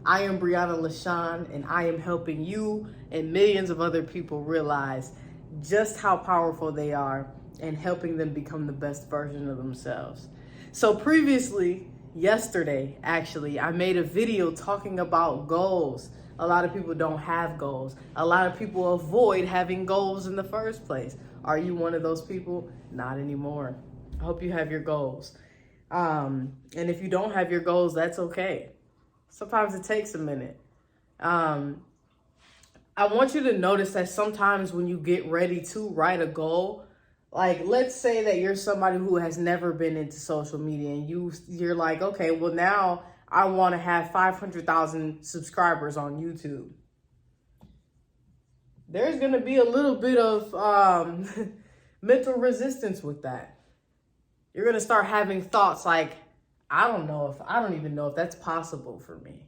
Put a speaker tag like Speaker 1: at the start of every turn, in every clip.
Speaker 1: I am Brianna LaShawn, and I am helping you and millions of other people realize just how powerful they are and helping them become the best version of themselves. So previously, yesterday, actually, I made a video talking about goals. A lot of people don't have goals. A lot of people avoid having goals in the first place. Are you one of those people? Not anymore. I hope you have your goals. And if you don't have your goals, that's okay. Sometimes it takes a minute. I want you to notice that sometimes when you get ready to write a goal, like let's say that you're somebody who has never been into social media and you're like, okay, well now I want to have 500,000 subscribers on YouTube. There's going to be a little bit of mental resistance with that. You're going to start having thoughts like, I don't even know if that's possible for me.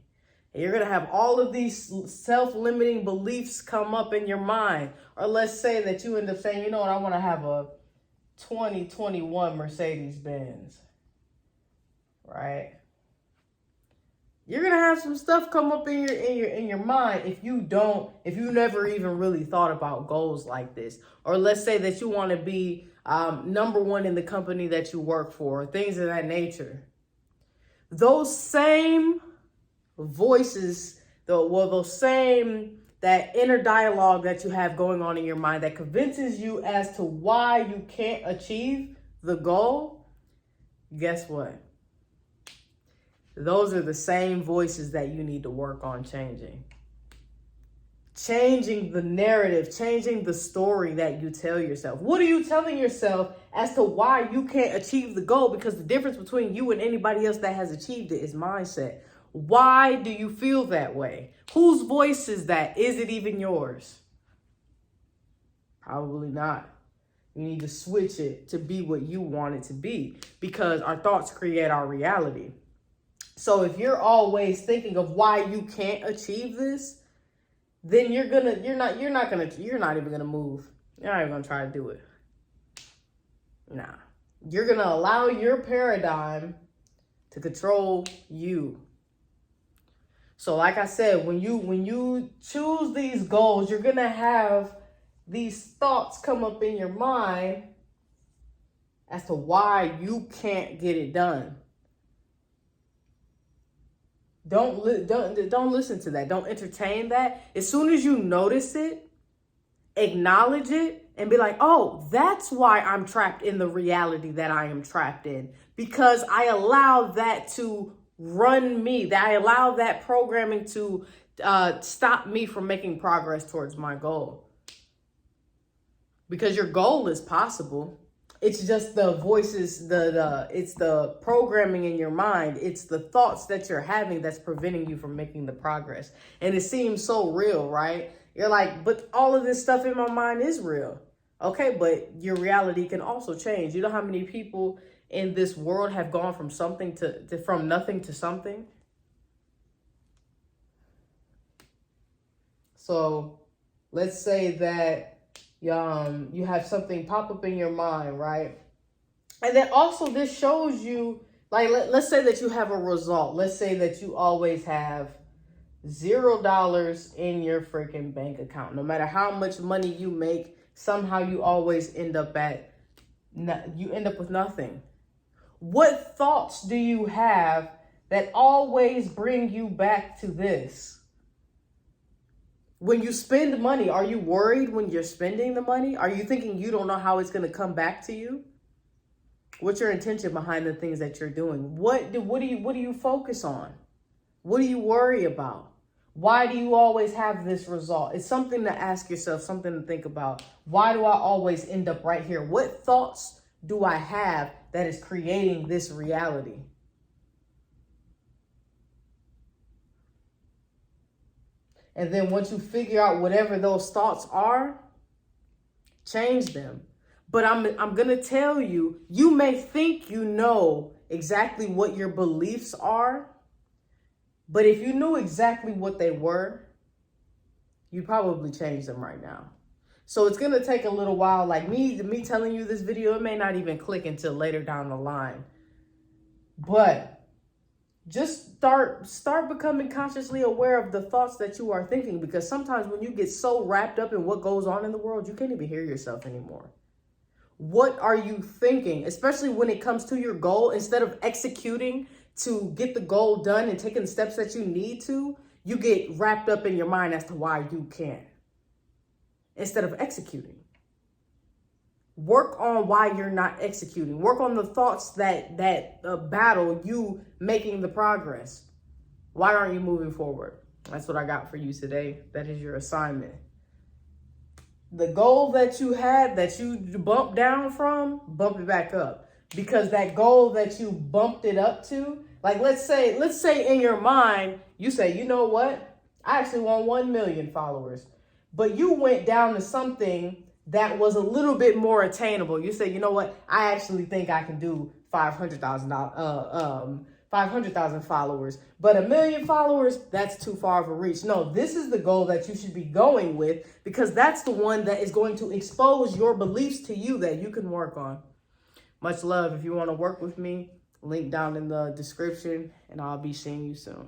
Speaker 1: And you're going to have all of these self-limiting beliefs come up in your mind. Or let's say that you end up saying, you know what, I want to have a 2021 Mercedes-Benz, right? You're going to have some stuff come up in your mind if you never even really thought about goals like this. Or let's say that you want to be number one in the company that you work for, things of that nature. Those same voices, that inner dialogue that you have going on in your mind that convinces you as to why you can't achieve the goal, guess what? Those are the same voices that you need to work on changing. Changing the narrative, changing the story that you tell yourself. What are you telling yourself as to why you can't achieve the goal? Because the difference between you and anybody else that has achieved it is mindset. Why do you feel that way? Whose voice is that? Is it even yours? Probably not. You need to switch it to be what you want it to be, because our thoughts create our reality. So if you're always thinking of why you can't achieve this, then you're not even gonna move. You're not even gonna try to do it. Nah. You're gonna allow your paradigm to control you. So like I said, when you choose these goals, you're gonna have these thoughts come up in your mind as to why you can't get it done. Don't listen to that. Don't entertain that. As soon as you notice it, acknowledge it and be like, oh, that's why I'm trapped in the reality that I am trapped in. Because I allow that to run me. That I allow that programming to stop me from making progress towards my goal. Because your goal is possible. It's just the voices, it's the programming in your mind. It's the thoughts that you're having that's preventing you from making the progress. And it seems so real, right? You're like, but all of this stuff in my mind is real. Okay, but your reality can also change. You know how many people in this world have gone from from nothing to something? So let's say that you have something pop up in your mind, right? And then also this shows you, like, let's say that you have a result. Let's say that you always have $0 in your freaking bank account. No matter how much money you make, somehow you always end up with nothing. What thoughts do you have that always bring you back to this? When you spend money, are you worried when you're spending the money? Are you thinking you don't know how it's going to come back to you? What's your intention behind the things that you're doing? What do you focus on? What do you worry about? Why do you always have this result? It's something to ask yourself, something to think about. Why do I always end up right here? What thoughts do I have that is creating this reality? And then once you figure out whatever those thoughts are, change them. But I'm going to tell you, you may think you know exactly what your beliefs are, but if you knew exactly what they were, you'd probably change them right now. So it's going to take a little while. Like me telling you this video, it may not even click until later down the line. But just start becoming consciously aware of the thoughts that you are thinking, because sometimes when you get so wrapped up in what goes on in the world, you can't even hear yourself anymore. What are you thinking, especially when it comes to your goal? Instead of executing to get the goal done and taking the steps that you need to, you get wrapped up in your mind as to why you can't, instead of executing. Work on why you're not executing. Work on the thoughts that battle you making the progress. Why aren't you moving forward? That's what I got for you today. That is your assignment. The goal that you had that you bumped down from, bump it back up. Because that goal that you bumped it up to, like let's say in your mind, you say, you know what? I actually want 1 million followers. But you went down to something that was a little bit more attainable. You say, you know what? I actually think I can do 500,000 followers, but 1 million followers, that's too far of a reach. No, this is the goal that you should be going with, because that's the one that is going to expose your beliefs to you that you can work on. Much love. If you want to work with me, link down in the description, and I'll be seeing you soon.